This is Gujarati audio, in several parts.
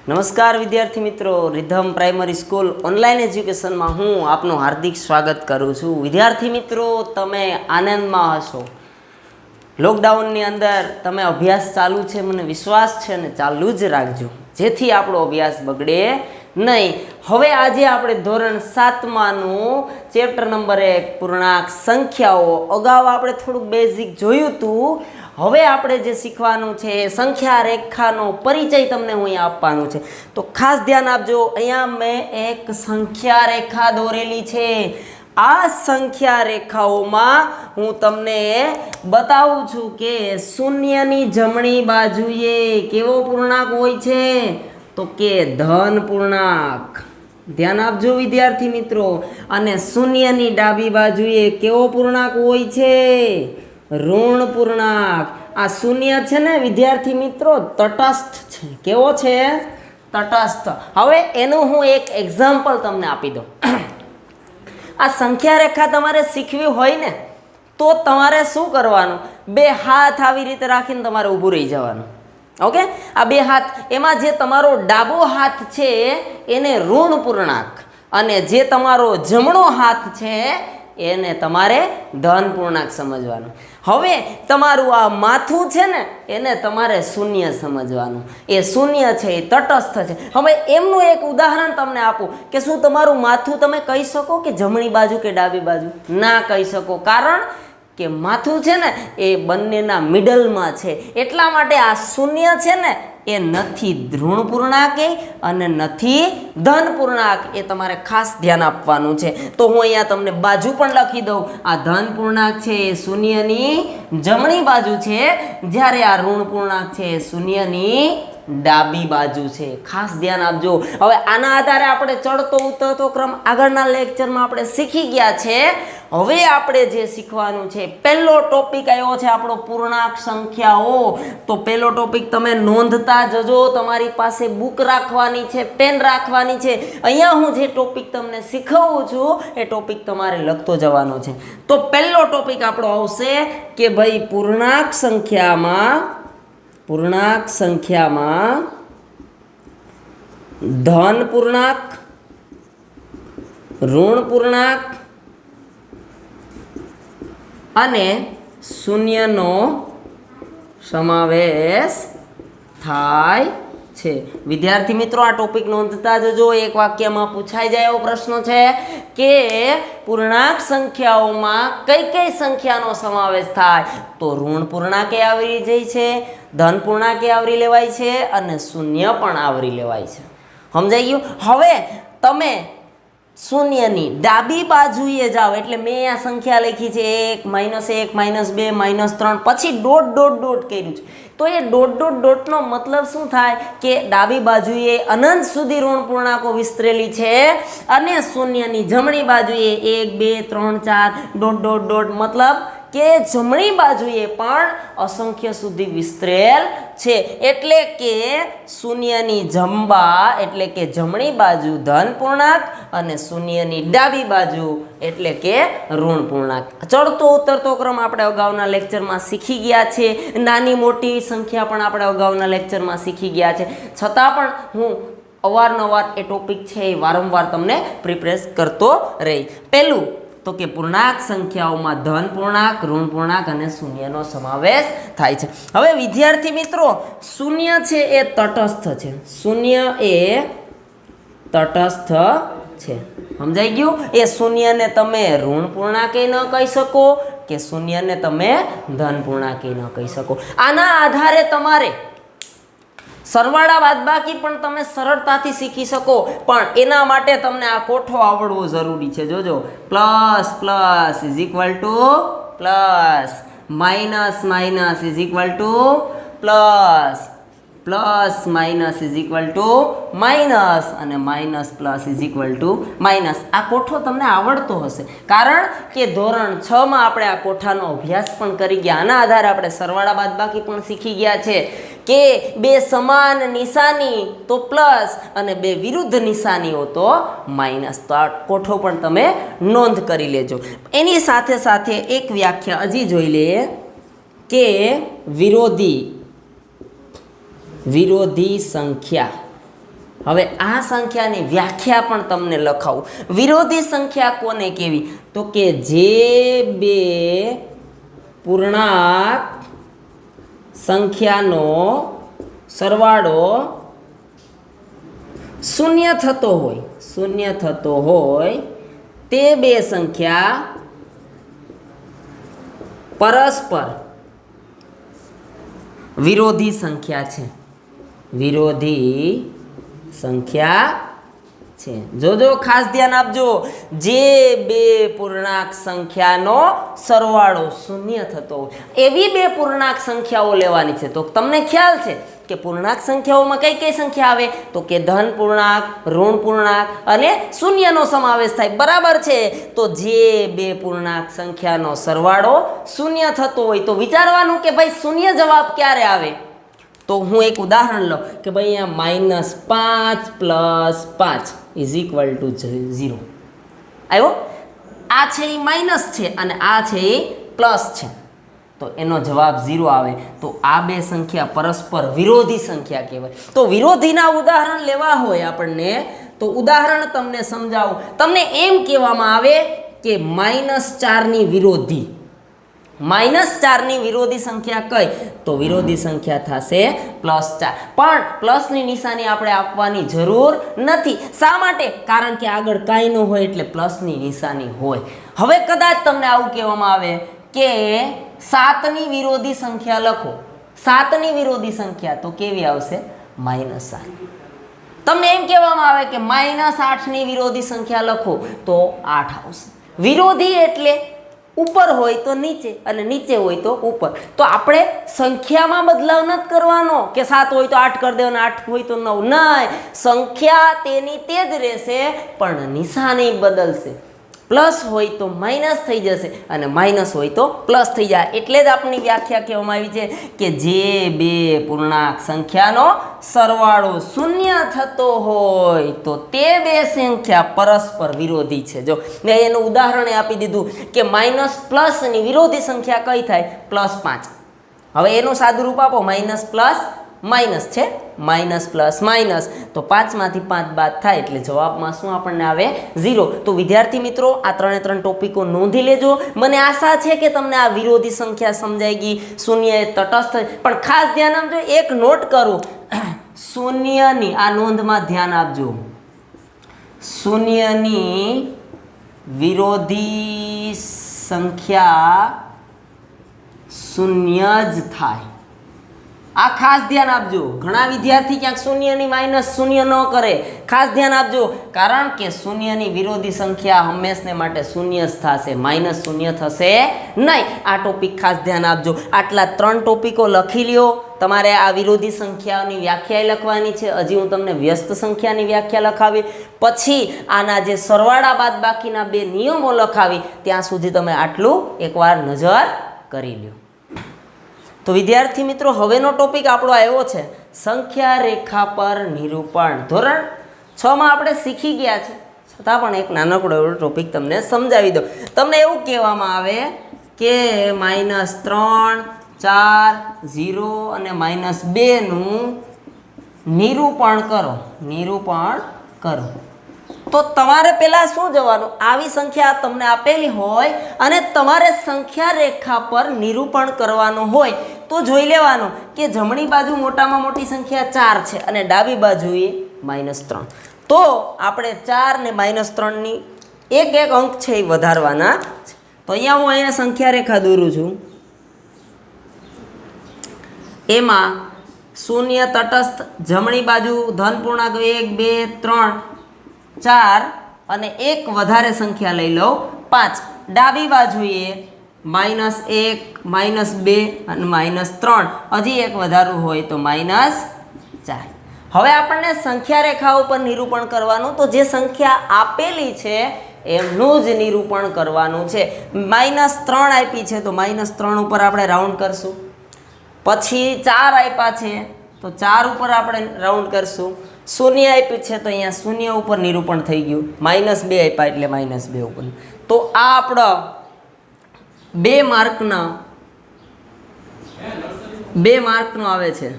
નમસ્કાર વિદ્યાર્થી મિત્રો, રિધમ પ્રાઇમરી સ્કૂલ ઓનલાઈન એજ્યુકેશનમાં હું આપનું હાર્દિક સ્વાગત કરું છું। વિદ્યાર્થી મિત્રો, તમે આનંદમાં હશો। લોકડાઉનની અંદર તમે અભ્યાસ ચાલુ છે, મને વિશ્વાસ છે ને ચાલુ જ રાખજો, જેથી આપણો અભ્યાસ બગડે નહીં। હવે આજે આપણે ધોરણ 7માનું ચેપ્ટર નંબર 1 પૂર્ણાંક સંખ્યાઓ, અગાઉ આપણે થોડુંક બેઝિક જોયું હતું। હવે આપણે જે શીખવાનું છે સંખ્યા રેખાનો પરિચય તમને હું અહીંયા આપવાનો છે, તો ખાસ ધ્યાન આપજો। અહીંયા મેં એક સંખ્યા રેખા દોરેલી છે। આ સંખ્યા રેખાઓમાં હું તમને બતાવું છું કે શૂન્યની જમણી બાજુએ કેવો પૂર્ણાંક હોય છે, તો કે ધન પૂર્ણાંક। ધ્યાન આપજો વિદ્યાર્થી મિત્રો। અને શૂન્યની ડાબી બાજુએ કેવો પૂર્ણાંક હોય છે, ઋણ પૂર્ણાંક। આ શૂન્ય છે ને વિદ્યાર્થી મિત્રો તટસ્થ છે, કેવો છે, તટસ્થ। હવે એનું હું એક એક્ઝામ્પલ તમને આપી દઉં। આ સંખ્યા રેખા તમારે શીખવી હોય ને તો તમારે શું કરવાનું, બે હાથ આવી રીતે રાખીને તમારે ઊભું રહી જવાનું। ઓકે, આ બે હાથ, એમાં જે તમારો ડાબો હાથ છે એને ઋણ પૂર્ણાંક અને જે તમારો જમણો હાથ છે એને તમારે ધન પૂર્ણાંક સમજવાનું। હવે તમારું આ માથું છે ને એને તમારે શૂન્ય સમજવાનું। એ શૂન્ય છે, એ તટસ્થ છે। હવે એમનું એક ઉદાહરણ તમને આપું કે શું તમારું માથું તમે કહી શકો કે જમણી બાજુ કે ડાબી બાજુ? ના કહી શકો, કારણ કે માથું છે ને એ બંનેના મિડલમાં છે, એટલા માટે આ શૂન્ય છે ને એ નથી ઋણ પૂર્ણાંક અને નથી ધન પૂર્ણાંક। એ તમારે ખાસ ધ્યાન આપવાનું છે। તો હું અહીંયા તમને બાજુ પણ લખી દઉં। આ ધન પૂર્ણાંક છે એ શૂન્યની જમણી બાજુ છે, જ્યારે આ ઋણ પૂર્ણાંક છે એ શૂન્યની ડાબી બાજુ છે। ખાસ ધ્યાન આપજો। હવે આના આધારે આપણે ચડતો ઉતરતો ક્રમ આગળના લેક્ચરમાં આપણે શીખી ગયા છે। હવે આપણે જે શીખવાનું છે, પહેલો ટોપિક આવ્યો છે આપણો પૂર્ણાંક સંખ્યાઓ। તો પહેલો ટોપિક તમે નોંધતા જજો, તમારી પાસે બુક રાખવાની છે, પેન રાખવાની છે। અહીંયા હું જે ટોપિક તમને શીખવું છું એ ટોપિક તમારે લખતો જવાનો છે। તો પહેલો ટોપિક આપણો આવશે કે ભાઈ પૂર્ણાંક સંખ્યામાં ધન પૂર્ણાંક, ઋણ પૂર્ણાંક અને શૂન્યનો સમાવેશ થાય છે। વિદ્યાર્થી મિત્રો, આ ટોપિક નોંધતા જજો। એક વાક્યમાં પૂછાઈ જાય એવો પ્રશ્ન છે કે પૂર્ણાંક સંખ્યાઓમાં કઈ કઈ સંખ્યાનો સમાવેશ થાય? તો ઋણ પૂર્ણાંકે આવરી જાય છે, ધન પૂર્ણાંકે આવરી લેવાય છે અને શૂન્ય પણ આવરી લેવાય છે। સમજાઈ ગયું? હવે તમે શૂન્યની ડાબી બાજુએ જાઓ, એટલે મેં આ સંખ્યા લખી છે 1, -1, -2, -3, પછી ડોટ ડોટ ડોટ કર્યું છે। તો એ ડોટ ડોટ ડોટનો મતલબ શું થાય કે ડાબી બાજુએ અનંત સુધી ઋણ પૂર્ણાંકો વિસ્તરેલી છે અને શૂન્યની જમણી બાજુએ 1, 2, 3, 4 ડોટ ડોટ ડોટ, મતલબ કે જમણી બાજુએ પણ અસંખ્ય સુધી વિસ્તરેલ છે। એટલે કે શૂન્યની જમવા એટલે કે જમણી બાજુ ધન પૂર્ણાંક અને શૂન્યની ડાબી બાજુ એટલે કે ઋણ પૂર્ણાંક। ચડતો ઉતરતો ક્રમ આપણે અગાઉના લેક્ચરમાં શીખી ગયા છે, નાની મોટી સંખ્યા પણ આપણે અગાઉના લેક્ચરમાં શીખી ગયા છે, છતાં પણ હું અવારનવાર એ ટોપિક છે એ વારંવાર તમને પ્રિપેર કરતો રહી। પહેલું તો કે પૂર્ણાંક સંખ્યાઓમાં ધન પૂર્ણાંક, ઋણ પૂર્ણાંક અને શૂન્યનો સમાવેશ થાય છે। હવે વિદ્યાર્થી મિત્રો, શૂન્ય છે એ તટસ્થ છે, શૂન્ય એ તટસ્થ છે। સમજાઈ ગયું? એ શૂન્યને તમે ઋણ પૂર્ણાંકે ન કહી શકો કે શૂન્યને તમે ધન પૂર્ણાંકે ન કહી શકો। આના આધારે તમારે સરવાળા બાદબાકી પણ તમે સરળતાથી શીખી શકો, પણ એના માટે તમને આ કોઠો આવડવો જરૂરી છે। જોજો, plus plus is equal to plus, minus minus is equal to plus, plus minus is equal to minus અને minus plus is equal to minus. આ કોઠો તમને આવડતો હશે, કારણ કે ધોરણ 6માં આપણે આ કોઠાનો અભ્યાસ પણ કરી ગયા। આના આધારે આપણે સરવાળા બાદબાકી પણ શીખી ગયા છે કે બે સમાન નિશાની તો પ્લસ અને બે વિરુદ્ધ નિશાનીઓ તો માઇનસ। તો આ કોઠો પણ તમે નોંધ કરી લેજો। એની સાથે સાથે એક વ્યાખ્યા હજી જોઈ લઈએ કે વિરોધી સંખ્યા હવે આ સંખ્યાની વ્યાખ્યા પણ તમને લખાવું. વિરોધી સંખ્યા કોને કહેવી? તો કે જે બે પૂર્ણાંક સંખ્યાનો સરવાળો શૂન્ય થતો હોય તે બે સંખ્યા પરસ્પર વિરોધી સંખ્યા છે. વિરોધી સંખ્યા છે. જોજો, ખાસ ધ્યાન આપજો. જે બે પૂર્ણાંક સંખ્યાનો સરવાળો શૂન્ય થતો હોય એવી બે પૂર્ણાંક સંખ્યાઓ લેવાની છે. તો તમને ખ્યાલ છે કે પૂર્ણાંક સંખ્યાઓમાં કઈ કઈ સંખ્યા આવે? તો કે ધન પૂર્ણાંક, ઋણ પૂર્ણાંક અને શૂન્યનો સમાવેશ થાય. બરાબર છે. તો જે બે પૂર્ણાંક સંખ્યાનો સરવાળો શૂન્ય થતો હોય તો વિચારવાનું કે ભાઈ શૂન્ય જવાબ ક્યારે આવે? તો હું એક ઉદાહરણ લઉં કે ભાઈ અહીંયા -5 + 5 = 0 આવ્યો. આ છે એ માઇનસ છે અને આ છે એ પ્લસ છે, તો એનો જવાબ 0 આવે. તો આ બે સંખ્યા પરસ્પર વિરોધી સંખ્યા કહેવાય. તો વિરોધીના ઉદાહરણ લેવા હોય આપણને તો ઉદાહરણ તમને સમજાવું. તમને એમ કહેવામાં આવે કે -4ની વિરોધી, -4ની વિરોધી સંખ્યા કઈ? તો વિરોધી સંખ્યા થશે +4. પણ પ્લસની નિશાની આપણે આપવાની જરૂર નથી. શા માટે? કારણ કે આગળ કાંઈ ન હોય એટલે પ્લસની નિશાની હોય. હવે કદાચ તમને આવું કહેવામાં આવે કે 7ની વિરોધી સંખ્યા લખો. 7ની વિરોધી સંખ્યા તો કેવી આવશે? -7. તમને એમ કહેવામાં આવે કે -8ની વિરોધી સંખ્યા લખો તો 8 આવશે. વિરોધી એટલે ઉપર હોય તો નીચે અને નીચે હોય તો ઉપર. તો આપણે સંખ્યામાં બદલાવ નથી કરવાનો કે 7 હોય તો 8 કરી દેવાનો, 8 હોય તો 9. નહીં, સંખ્યા તેની તે જ રહેશે પણ નિશાની બદલશે. પ્લસ હોય તો માઇનસ થઈ જશે અને માઇનસ હોય તો પ્લસ થઈ જાય. એટલે જ આપણી વ્યાખ્યા કહેવામાં આવી છે કે જે બે પૂર્ણાંક સંખ્યાનો સરવાળો શૂન્ય થતો હોય તો તે બે સંખ્યા પરસ્પર વિરોધી છે. જો મેં એનું ઉદાહરણ આપી દીધું કે માઇનસ પ્લસની વિરોધી સંખ્યા કઈ થાય? +5. હવે એનું સાદું રૂપ આપો. માઇનસ પ્લસ માઇનસ છે, માઇનસ પ્લસ માઇનસ, તો 5માંથી 5 બાદ થાય એટલે જવાબમાં શું આપણને આવે? 0. તો વિદ્યાર્થી મિત્રો, આ 3 ટોપિકો નોંધી લેજો. મને આશા છે કે તમને આ વિરોધી સંખ્યા સમજાઈ ગઈ. શૂન્ય એ તટસ્થ, પણ ખાસ ધ્યાન આપજો, એક નોટ કરું. શૂન્યની આ નોંધમાં ધ્યાન આપજો. શૂન્યની વિરોધી સંખ્યા શૂન્ય જ થાય. આ ખાસ ધ્યાન આપજો. ઘણા વિદ્યાર્થી ક્યાંક શૂન્યની માઇનસ શૂન્ય ન કરે. ખાસ ધ્યાન આપજો, કારણ કે શૂન્યની વિરોધી સંખ્યા હંમેશને માટે શૂન્ય જ થશે, માઇનસ શૂન્ય થશે નહીં. આ ટોપિક ખાસ ધ્યાન આપજો. આટલા 3 ટોપિકો લખી લ્યો. તમારે આ વિરોધી સંખ્યાઓની વ્યાખ્યા લખવાની છે. હજી હું તમને વ્યસ્ત સંખ્યાની વ્યાખ્યા લખાવી, પછી આના જે સરવાળા બાદ બાકીના 2 નિયમો લખાવી. ત્યાં સુધી તમે આટલું એકવાર નજર કરી લ્યો. તો વિદ્યાર્થી મિત્રો, હવેનો ટોપિક આપણો આવ્યો છે સંખ્યા રેખા પર નિરૂપણ. ધોરણ 6માં આપણે શીખી ગયા છે, છતાં પણ એક નાનકડો એવો ટોપિક તમને સમજાવી દો. તમને એવું કહેવામાં આવે કે -3, 4, 0 અને -2નું નિરૂપણ કરો. તો તમારે પહેલાં શું જવાનું? આવી સંખ્યા તમને આપેલી હોય અને તમારે સંખ્યા રેખા પર નિરૂપણ કરવાનું હોય તો જોઈ લેવાનું કે જમણી બાજુ મોટામાં મોટી સંખ્યા 4 છે અને ડાબી બાજુએ -3. તો આપણે 4 ને -3ની એક અંક છે એ વધારવાના છે. તો અહીંયા હું સંખ્યા રેખા દોરું છું. એમાં શૂન્ય તટસ્થ, જમણી બાજુ ધન પૂર્ણાંક 1, 2, 3, 4 અને એક વધારે સંખ્યા લઈ લો 5. ડાબી બાજુએ -1, -2 અને -3. હજી એક વધારવું હોય તો -4. હવે આપણને સંખ્યા રેખા ઉપર નિરૂપણ કરવાનું. તો જે સંખ્યા આપેલી છે એમનું જ નિરૂપણ કરવાનું છે. -3 આપી છે તો -3 ઉપર આપણે રાઉન્ડ કરશું. પછી 4 આપ્યા છે તો 4 ઉપર આપણે રાઉન્ડ કરશું. શૂન્ય આપ્યું છે તો અહીંયા શૂન્ય ઉપર નિરૂપણ થઈ ગયું. -2 આપ્યા એટલે -2 ઉપર. તો આ આપણા 2 માર્કનો આવે છે.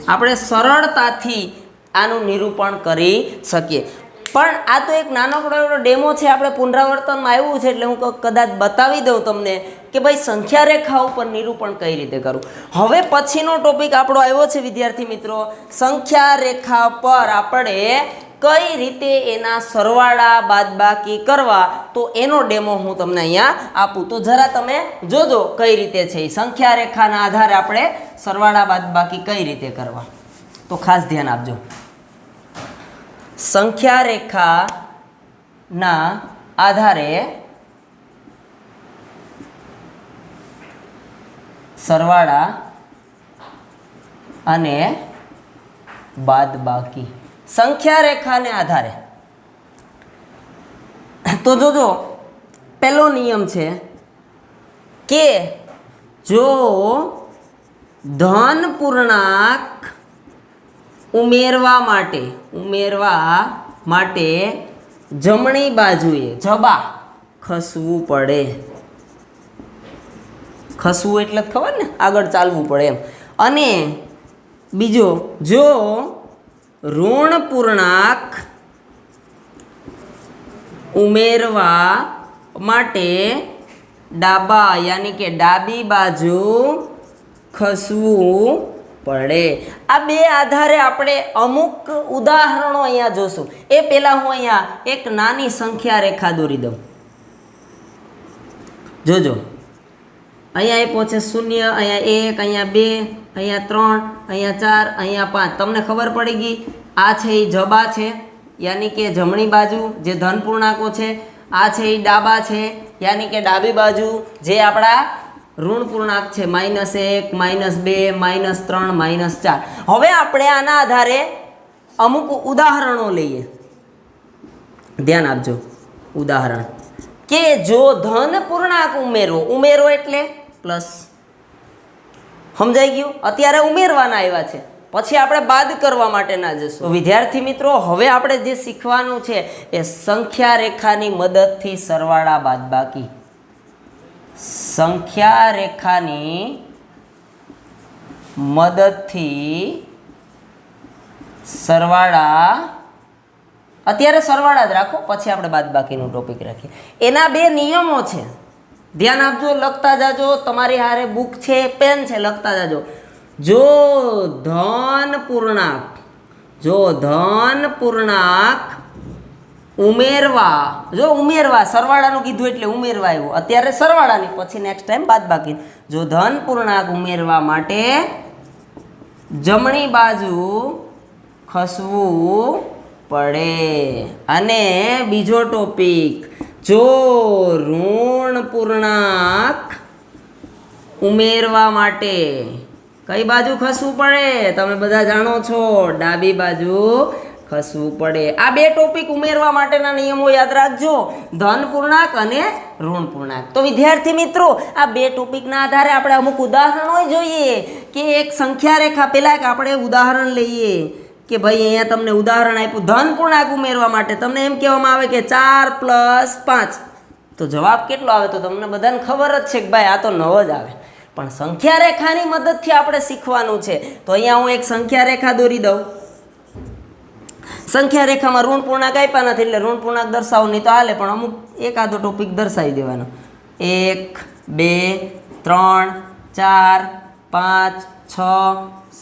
આપણે સરળતાથી આનું નિરૂપણ કરી શકીએ. પણ આ તો એક નાનકડો એવો ડેમો છે, આપણે પુનરાવર્તનમાં આવ્યું છે એટલે હું કદાચ બતાવી દઉં તમને કે ભાઈ સંખ્યા રેખા ઉપર નિરૂપણ કઈ રીતે કરવું. હવે પછીનો ટોપિક આપણો આવ્યો છે વિદ્યાર્થી મિત્રો, સંખ્યા રેખા પર આપણે કઈ રીતે એના સરવાળા બાદબાકી કરવા, તો એનો ડેમો હું તમને અહીંયા આપું. તો જરા તમે જોજો કઈ રીતે છે. સંખ્યા રેખાના આધારે આપણે સરવાળા બાદબાકી કઈ રીતે કરવા, તો ખાસ ધ્યાન આપજો. સંખ્યા રેખાના આધારે સરવાળા અને બાદબાકી. સંખ્યા રેખાને આધારે તો જોજો, પહેલો નિયમ છે કે જો ધન પૂર્ણાંક ઉમેરવા માટે જમણી બાજુએ જબા ખસવું પડે. ખસવું એટલે ખબર ને, આગળ ચાલવું પડે એમ. અને બીજો, જો ઋણ પૂર્ણાંક ઉમેરવા માટે ડાબા યાની કે ડાબી બાજુ ખસવું પડે. આ બે આધારે આપણે અમુક ઉદાહરણો અહીંયા જોશું. એ પહેલાં હું અહીંયા એક નાની સંખ્યા રેખા દોરી દઉં. જોજો, અહીંયા આપ્યો છે 0, અહીંયા 1, અહીંયા 2, અહીંયા 3, અહીંયા 4, અહીંયા 5. તમને ખબર પડી ગઈ. આ છે એ જબા છે, યાની કે જમણી બાજુ જે ધન પૂર્ણાંકો છે. આ છે એ ડાબા છે, યાની કે ડાબી બાજુ જે આપણા ઋણ પૂર્ણાંક છે, -1, -2, -3, -4. હવે આપણે આના આધારે અમુક ઉદાહરણો લઈએ. ધ્યાન આપજો. ઉદાહરણ કે જો ધન પૂર્ણાંક ઉમેરો એટલે પ્લસ. સમજાઈ ગયું? અત્યારે ઉમેરવાના આવ્યા છે, પછી આપણે બાદ કરવા માટેના જશું. તો વિદ્યાર્થી મિત્રો, હવે આપણે જે શીખવાનું છે એ સંખ્યા રેખાની મદદથી સરવાળા બાદબાકી. સંખ્યા રેખાની મદદથી સરવાળા, અત્યારે સરવાળા જ રાખો, પછી આપણે બાદબાકીનું ટોપિક રાખીએ. એના બે નિયમો છે, ધ્યાન આપજો, લખતા જાજો. તમારી હારે બુક છે, પેન છે, લખતા જાજો. જો ધન પૂર્ણાંક ઉમેરવા, સરવાળાનું કીધું એટલે ઉમેરવા આવ્યું. અત્યારે સરવાળાની, પછી નેક્સ્ટ ટાઈમ બાદબાકી. જો ધન પૂર્ણાંક ઉમેરવા માટે જમણી બાજુ ખસવું પડે. અને બીજો ટોપિક, જો ઋણ પૂર્ણાંક ઉમેરવા માટે કઈ બાજુ ખસવું પડે? તમે બધા જાણો છો, ડાબી બાજુ ખસવું પડે. આ બે ટોપિક ઉમેરવા માટેના નિયમો યાદ રાખજો, ધન પૂર્ણાંક અને ઋણ પૂર્ણાંક. તો વિદ્યાર્થી મિત્રો, આ બે ટોપિકના આધારે આપણે અમુક ઉદાહરણો જોઈએ કે એક સંખ્યા રેખા. પહેલાં કે આપણે ઉદાહરણ લઈએ કે ભાઈ અહીંયા તમને ઉદાહરણ આપ્યું ધન પૂર્ણાંક ઉમેરવા માટે. તમને એમ કહેવામાં આવે કે 4 + 5, તો જવાબ કેટલો આવે? તો તમને બધાને ખબર જ છે કે ભાઈ આ તો 9 જ આવે. પણ સંખ્યા રેખાની મદદથી આપણે શીખવાનું છે. તો અહીંયા હું એક સંખ્યા રેખા દોરી દઉં. સંખ્યા રેખામાં ઋણ પૂર્ણાંક આપ્યા નથી એટલે ઋણ પૂર્ણાંક દર્શાવો, નહીં તો હાલે, પણ અમુક એકાદો ટોપિક દર્શાવી દેવાનો. 1, 2, 3, 4, 5, 6,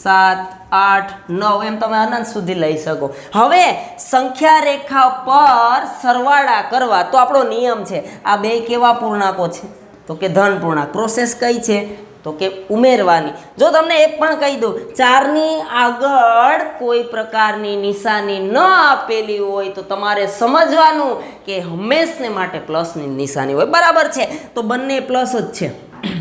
7, 8, 9 એમ તમે અનંત સુધી લઈ શકો. હવે સંખ્યા રેખા પર સરવાળા કરવા તો આપણો નિયમ છે, આ બે કેવા પૂર્ણાંકો છે? તો કે ધન પૂર્ણાંક. પ્રોસેસ કઈ છે? તો કે ઉમેરવાની. જો તમને એક પણ કહી દઉં, 4ની આગળ કોઈ પ્રકારની નિશાની ન આપેલી હોય તો તમારે સમજવાનું કે હંમેશને માટે પ્લસની નિશાની હોય. બરાબર છે? તો બંને પ્લસ જ છે.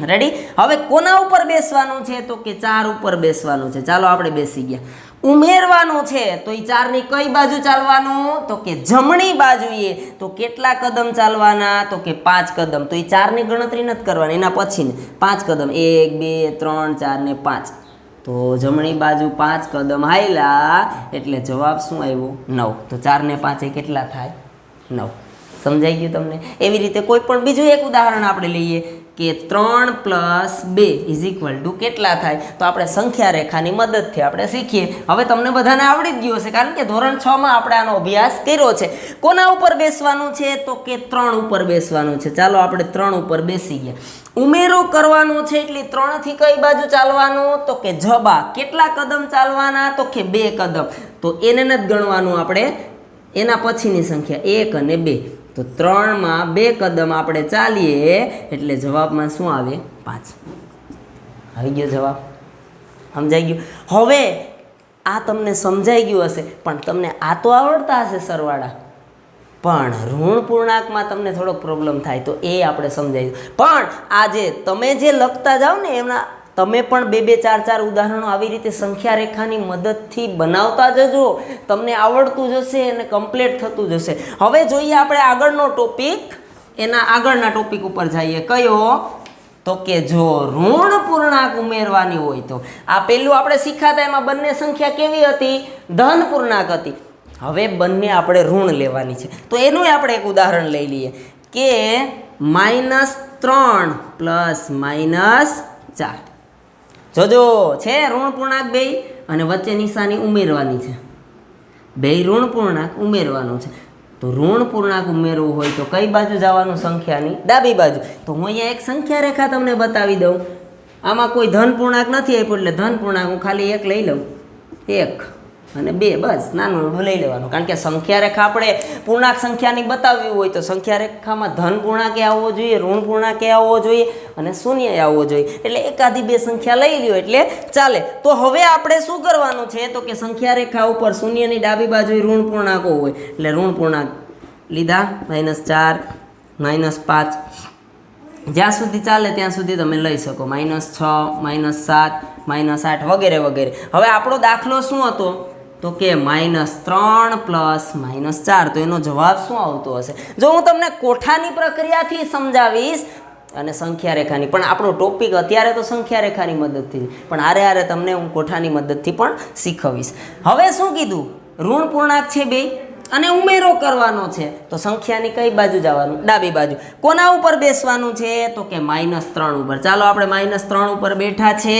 રેડી? હવે કોના ઉપર બેસવાનું છે? તો કે 4 ઉપર બેસવાનું છે. ચાલો આપણે બેસી ગયા. ઉમેરવાનું છે તો એ 4ની કઈ બાજુ ચાલવાનું? તો કે જમણી બાજુએ. તો કેટલા કદમ ચાલવાના? તો કે 5 કદમ. તો એ 4ની ગણતરી નથી કરવાની, એના પછી 5 કદમ, 1, 2, 3, 4 ને 5. તો જમણી બાજુ 5 કદમ હાલ્યા એટલે જવાબ શું આવ્યો? 9. તો 4 ને 5 એ કેટલા થાય? 9. સમજાઈ ગયું તમને? એવી રીતે કોઈ પણ બીજું એક ઉદાહરણ આપણે લઈએ કે 3 પ્લસ 2 ઇઝ ઇક્વલ ટુ કેટલા થાય? તો આપણે સંખ્યા રેખાની મદદથી આપણે શીખીએ. હવે તમને બધાને આવડી જ ગયું હશે કારણ કે ધોરણ 6 માં આપણે આનો અભ્યાસ કર્યો છે. કોના ઉપર બેસવાનું છે? તો કે 3 ઉપર બેસવાનું છે. ચાલો આપણે 3 ઉપર બેસી ગયા. ઉમેરો કરવાનો છે એટલે 3 થી કઈ બાજુ ચાલવાનું? તો કે જબા. કેટલા કદમ ચાલવાના? તો કે 2 કદમ. તો એને નથી ગણવાનું આપણે, એના પછીની સંખ્યા 1 અને 2. તો 3 માં 2 કદમ આપણે ચાલીએ એટલે જવાબમાં શું આવે? 5. આવી ગયો જવાબ? સમજાઈ ગયું? હવે આ તમને સમજાઈ ગયું હશે પણ તમને આ તો આવડતા હશે સરવાળા, પણ ઋણ પૂર્ણાંકમાં તમને થોડોક પ્રોબ્લેમ થાય તો એ આપણે સમજાવી. પણ આજે તમે જે લખતા જાઓ ને એમના તમે પણ 2 2 4 4 ઉદાહરણો આવી રીતે સંખ્યા રેખાની મદદથી બનાવતા જજો. તમને આવડતું જશે અને કમ્પ્લીટ થતું જશે. હવે જોઈએ આપણે આગળનો ટોપિક, એના આગળના ટોપિક ઉપર જઈએ. કયો? તો કે જો ઋણ પૂર્ણાંક ઉમેરવાની હોય તો આ પહેલું આપણે શીખાતા એમાં બંને સંખ્યા કેવી હતી? ધન પૂર્ણાંક હતી. હવે બંને આપણે ઋણ લેવાની છે તો એનું આપણે એક ઉદાહરણ લઈ લઈએ કે -3 પ્લસ -4. જોજો છે ઋણ પૂર્ણાંક બે અને વચ્ચે નિશાની ઉમેરવાની છે. બે ઋણ પૂર્ણાંક ઉમેરવાનું છે. તો ઋણ પૂર્ણાંક ઉમેરવું હોય તો કઈ બાજુ જવાનું? સંખ્યાની ડાબી બાજુ. તો હું અહીંયા એક સંખ્યા રેખા તમને બતાવી દઉં. આમાં કોઈ ધન પૂર્ણાંક નથી આપ્યું એટલે ધન પૂર્ણાંક હું ખાલી એક લઈ લઉં, 1 અને 2, બસ નાનું એવડું લઈ લેવાનું. કારણ કે સંખ્યા રેખા આપણે પૂર્ણાંક સંખ્યાની બતાવવી હોય તો સંખ્યા રેખામાં ધન પૂર્ણાંકે આવવો જોઈએ, ઋણ પૂર્ણાંકે આવવો જોઈએ અને શૂન્ય આવવો જોઈએ. એટલે એકાદી 2 સંખ્યા લઈ લ્યો એટલે ચાલે. તો હવે આપણે શું કરવાનું છે? તો કે સંખ્યા રેખા ઉપર શૂન્યની ડાબી બાજુ ઋણ પૂર્ણાંકો હોય એટલે ઋણ પૂર્ણાંક લીધા. -4 -5 જ્યાં સુધી ચાલે ત્યાં સુધી તમે લઈ શકો. -6 -7 -8 વગેરે વગેરે. હવે આપણો દાખલો શું હતો? તો કે -3 પ્લસ -4. તો એનો જવાબ શું આવતો હશે? જો હું તમને કોઠાની પ્રક્રિયાથી સમજાવીશ અને સંખ્યા રેખાની, પણ આપણો ટોપિક અત્યારે તો સંખ્યા રેખાની મદદથી, પણ હારે હારે તમને હું કોઠાની મદદથી પણ શીખવીશ. હવે શું કીધું? ઋણ પૂર્ણાંક છે 2 અને ઉમેરો કરવાનો છે તો સંખ્યાની કઈ બાજુ જવાનું? ડાબી બાજુ. કોના ઉપર બેસવાનું છે? તો કે -3 ઉપર. ચાલો આપણે -3 ઉપર બેઠા છે.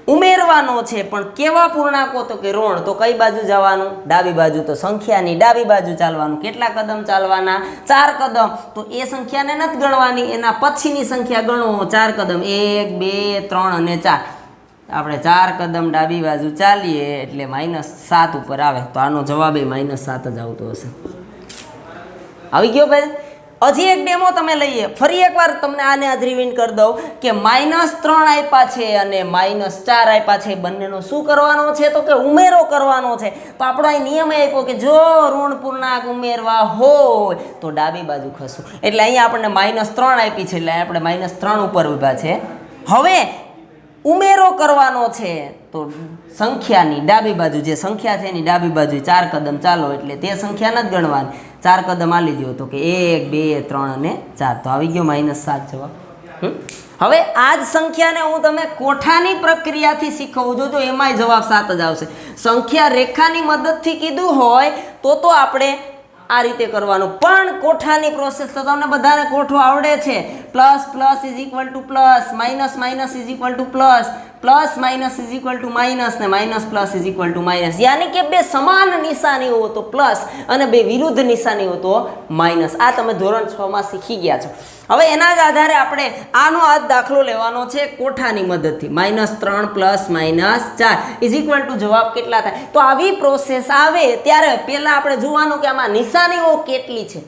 ઉમેરવાનો છે પણ કેવા પૂર્ણાંકો? તો કે ઋણ. તો કઈ બાજુ જવાનું? ડાબી બાજુ. તો સંખ્યાની ડાબી બાજુ ચાલવાનું. કેટલા કદમ ચાલવાના? 4 કદમ. તો એ સંખ્યાને નથી ગણવાની, એના પછીની સંખ્યા ગણો. 4 કદમ, 1 2 3 અને 4. આપણે 4 કદમ ડાબી બાજુ ચાલીએ એટલે -7 ઉપર આવે. તો આનો જવાબ એ -7 જ આવતો હશે. આવી ગયો ભાઈ? હજી એક ડેમો તમે લઈએ. ફરી એકવાર તમને આને આજ રિવાઇન્ડ કરી દઉં કે -3 આપ્યા છે અને -4 આપ્યા છે. બંનેનો શું કરવાનો છે? તો કે ઉમેરો કરવાનો છે. તો આપણો અહીં નિયમ આપ્યો કે જો ઋણ પૂર્ણાંક ઉમેરવા હોય તો ડાબી બાજુ ખસું. એટલે અહીંયા આપણને -3 આપી છે એટલે આપણે -3 ઉપર ઊભા છે. હવે ઉમેરો કરવાનો છે તો સંખ્યાની ડાબી બાજુ, જે સંખ્યા છે એની ડાબી બાજુ 4 કદમ ચાલો એટલે તે સંખ્યા નથી ગણવાની. 4 કદમ આલી દો તો કે 1 2 3 અને 4. તો આવી ગયો -7 જવાબ. હવે આ જ સંખ્યાને હું તમે કોઠાની પ્રક્રિયાથી શીખવું જોજો, એમાંય જવાબ 7 જ આવશે. સંખ્યા રેખાની મદદથી કીધું હોય તો આપણે આ રીતે કરવાનું, પણ કોઠાની પ્રોસેસ તો તમને બધાને કોઠો આવડે છે. Plus plus is equal to plus, minus minus is equal to plus, plus minus is equal to minus ને minus plus is equal to minus. યાની કે બે સમાન નિશાનીઓ તો પ્લસ અને બે વિરુદ્ધ નિશાનીઓ તો માઇનસ. આ તમે ધોરણ 6 માં શીખી ગયા છો. હવે એના જ આધારે આપણે આનો આ દાખલો લેવાનો છે કોઠાની મદદથી. -3 પ્લસ -4 ઇઝ ઇક્વલ ટુ જવાબ કેટલા થાય? તો આવી પ્રોસેસ આવે ત્યારે પહેલા આપણે જોવાનું કે આમાં નિશાનીઓ કેટલી છે.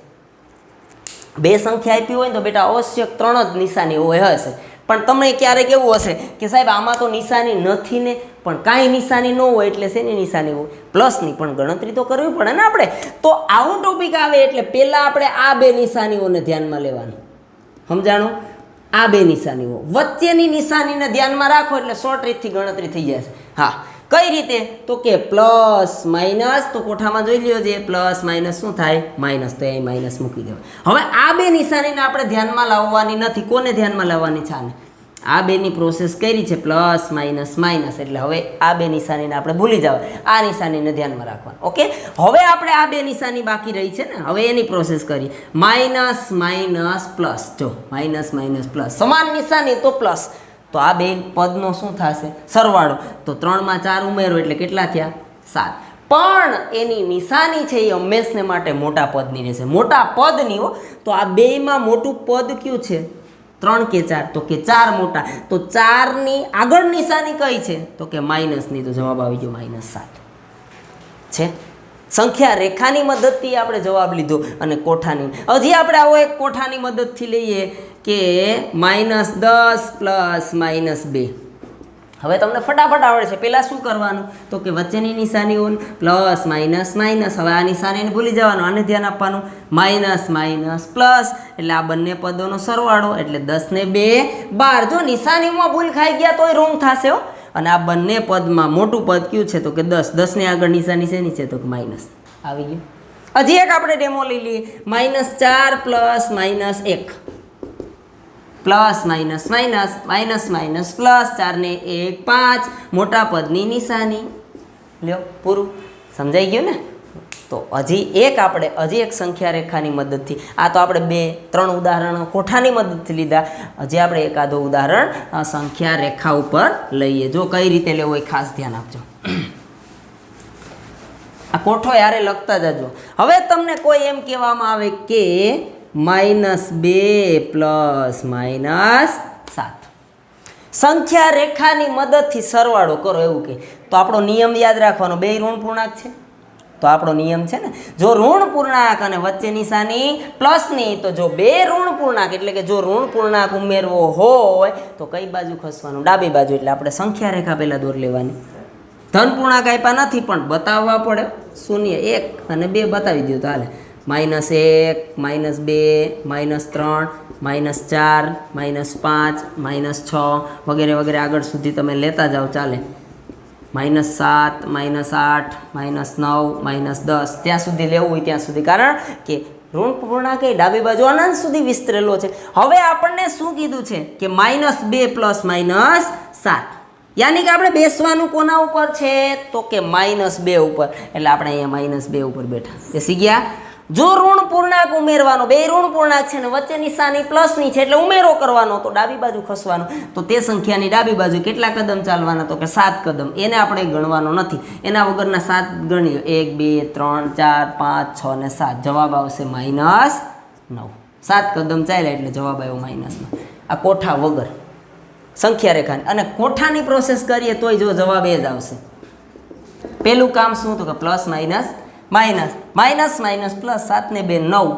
બે સંખ્યા આપી હોય તો બેટા આવશ્યક 3 જ નિશાનીઓ હશે. પણ તમને ક્યારેક એવું હશે કે સાહેબ આમાં તો નિશાની નથી ને, પણ કાંઈ નિશાની ન હોય એટલે શેની નિશાની હોય? પ્લસની. પણ ગણતરી તો કરવી પડે ને આપણે. તો આવું ટોપિક આવે એટલે પહેલાં આપણે આ બે નિશાનીઓને ધ્યાનમાં લેવાની. સમજાણું? આ બે નિશાનીઓ વચ્ચેની નિશાનીને ધ્યાનમાં રાખો એટલે શોર્ટ રીતથી ગણતરી થઈ જશે. હા, કઈ રીતે? તો કે પ્લસ માઇનસ, તો કોઠામાં જોઈ લ્યો જે પ્લસ માઇનસ શું થાય? માઇનસ. તો અહીં માઇનસ મૂકી દેવા. હવે આ બે નિશાનીને આપણે ધ્યાનમાં લાવવાની નથી. કોને ધ્યાનમાં લાવવાની છે? આને. આ બેની પ્રોસેસ કરી છે પ્લસ માઇનસ માઇનસ, એટલે હવે આ બે નિશાનીને આપણે ભૂલી જવા, આ નિશાનીને ધ્યાનમાં રાખવાનું. ઓકે, હવે આપણે આ બે નિશાની બાકી રહી છે ને, હવે એની પ્રોસેસ કરી માઇનસ માઇનસ પ્લસ. જો માઇનસ માઇનસ પ્લસ સમાન નિશાની તો પ્લસ, તો આ બે પદનો શું થશે સરવાળો, તો 3 માં 4 ઉમેરો એટલે કેટલા થયા 7. પણ એની નિશાની છે એ હંમેશને માટે મોટા પદની રહેશે, મોટા પદની હો. તો આ બેમાં મોટું પદ કયું છે 3 કે 4, તો કે 4 મોટા, તો 4ની આગળ નિશાની કઈ છે તો કે માઇનસની, તો જવાબ આવી ગયો -7 છે. સંખ્યા રેખાની મદદથી આપણે જવાબ લીધો અને કોઠાની. હજી આપણે આવો એક કોઠાની મદદથી લઈએ કે -10 પ્લસ -2. હવે તમને ફટાફટ આવડે છે. પહેલાં શું કરવાનું તો કે વચ્ચેની નિશાનીઓ પ્લસ માઇનસ માઇનસ, હવે આ નિશાનીને ભૂલી જવાનું, આને ધ્યાન આપવાનું. માઇનસ માઇનસ પ્લસ એટલે આ બંને પદોનો સરવાળો, એટલે 10 ને 2 12. જો નિશાનીમાં ભૂલ ખાઈ ગયા તોય રોંગ થશે હો. અને આ બંને પદમાં મોટું પદ કયું છે તો કે 10. 10 ની આગળ નિશાની શેની છે તો કે માઇનસ આવી ગયું. હજી એક આપણે ડેમો લઈ લઈએ. -4 plus -1 plus minus minus minus minus plus, 4 ને 1 5, મોટા પદની નિશાની લ્યો. પૂરું સમજાઈ ગયું ને. તો હજી એક સંખ્યા રેખાની મદદથી, આ તો આપણે 2-3 ઉદાહરણો કોઠાની મદદથી લીધા, હજી આપણે એકાદો ઉદાહરણ સંખ્યા રેખા ઉપર લઈએ. જો કઈ રીતે લેવો એ ખાસ ધ્યાન આપજો. આ કોઠો યારે લખતા જજો. હવે તમને કોઈ એમ કહેવામાં આવે કે -2 પ્લસ -7 સંખ્યા રેખાની મદદથી સરવાળો કરો એવું કે, તો આપણો નિયમ યાદ રાખવાનો, બે ઋણ પૂર્ણાંક છે તો આપણો નિયમ છે ને, જો ઋણ પૂર્ણાંક અને વચ્ચે નિશાની પ્લસની, તો જો બે ઋણ પૂર્ણાંક એટલે કે જો ઋણ પૂર્ણાંક ઉમેરવો હોય તો કઈ બાજુ ખસવાનું ડાબી બાજુ, એટલે આપણે સંખ્યા રેખા પહેલાં દોર લેવાની. ધન પૂર્ણાંક આપ્યા નથી પણ બતાવવા પડે, 0 1 અને 2 બતાવી દો તો હાલે. -1 -2 -3 -4 -5 -6 વગેરે વગેરે આગળ સુધી તમે લેતા જાઓ ચાલે. -7 -8 -9 -10 ત્યાં સુધી લેવું હોય ત્યાં સુધી, કારણ કે ઋણ પૂર્ણાંક એ ડાબી બાજુ અનંત સુધી વિસ્તરેલો છે. હવે આપણને શું કીધું છે કે -2 પ્લસ -7, યાની કે આપણે બેસવાનું કોના ઉપર છે તો કે -2 ઉપર, એટલે આપણે અહીંયા -2 ઉપર બેઠા બેસી ગયા. જો ઋણ પૂર્ણાંક ઉમેરવાનો, બે ઋણ પૂર્ણાંક છે ને વચ્ચે નિશાની પ્લસની છે એટલે ઉમેરો કરવાનો, તો ડાબી બાજુ ખસવાનું. તો તે સંખ્યાની ડાબી બાજુ કેટલા કદમ ચાલવાના તો કે 7 કદમ. એને આપણે ગણવાનો નથી, એના વગરના 7 ગણી લો. 1 2 3 4 5 6 ને 7, જવાબ આવશે -9. 7 કદમ ચાલ્યા એટલે જવાબ આવ્યો -9. આ કોઠા વગર સંખ્યા રેખાની. અને કોઠાની પ્રોસેસ કરીએ તોય જો જવાબ એ જ આવશે. પેલું કામ શું તો કે plus minus minus minus minus plus, 7 ને 2 9,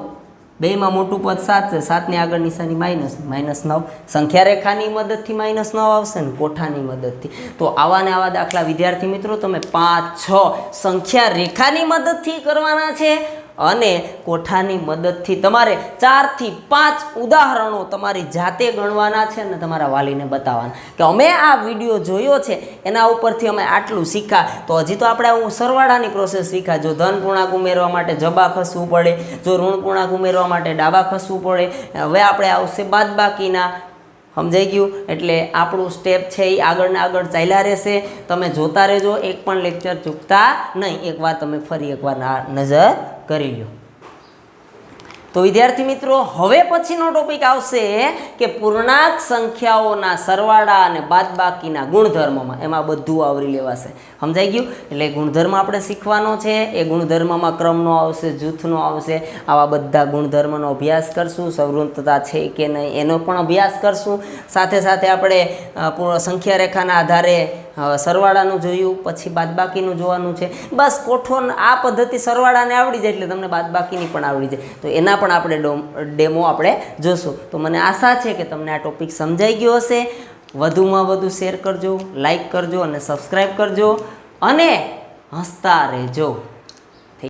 બેમાં મોટું પદ 7 છે, 7 ની આગળ નિશાની -9. સંખ્યા રેખાની મદદથી -9 આવશે ને કોઠાની મદદથી. તો આવા ને આવા દાખલા વિદ્યાર્થી મિત્રો તમે 5-6 સંખ્યા રેખાની મદદથી કરવાના છે, અને કોઠાની મદદથી તમારે 4 થી 5 ઉદાહરણો તમારી જાતે ગણવાના છે ને તમારા વાલીને બતાવવાના કે અમે આ વિડીયો જોયો છે એના ઉપરથી અમે આટલું શીખ્યા. તો હજી તો આપણે હું સરવાળાની પ્રોસેસ શીખ્યા. જો ધન પૂર્ણાંક ઉમેરવા માટે જબા ખસવું પડે, જો ઋણ પૂર્ણાંક ઉમેરવા માટે ડાબા ખસવું પડે. હવે આપણે આવશે બાદબાકીના. સમજાઈ ગયું? એટલે આપણું સ્ટેપ છે એ આગળ ને આગળ ચાલ્યા રહેશે. તમે જોતા રહેજો, એક પણ લેક્ચર ચૂકતા નહીં. એકવાર તમે ફરી એકવાર નજર કરી લો. તો વિદ્યાર્થી મિત્રો હવે પછીનો ટોપિક આવશે કે પૂર્ણાંક સંખ્યાઓના સરવાળા અને બાદબાકીના ગુણધર્મમાં, એમાં બધું આવરી લેવાશે. સમજાઈ ગયું? એટલે ગુણધર્મ આપણે શીખવાનો છે. એ ગુણધર્મમાં ક્રમનો આવશે, જૂથનો આવશે, આવા બધા ગુણધર્મનો અભ્યાસ કરશું. સવૃત્તતા છે કે નહીં એનો પણ અભ્યાસ કરશું. સાથે સાથે આપણે સંખ્યા રેખાના આધારે સરવાળાનું જોયું, પછી બાદબાકીનું જોવાનું છે. બસ કોઠો આ પદ્ધતિ સરવાળાને આવડી જાય એટલે તમને બાદબાકીની પણ આવડી જાય. તો એના પણ આપણે ડેમો આપણે જોશું. તો મને આશા છે કે તમને આ ટોપિક સમજાઈ ગયો હશે. વધુમાં વધુ શેર કરજો, લાઈક કરજો અને સબસ્ક્રાઈબ કરજો અને હસતા રહેજો.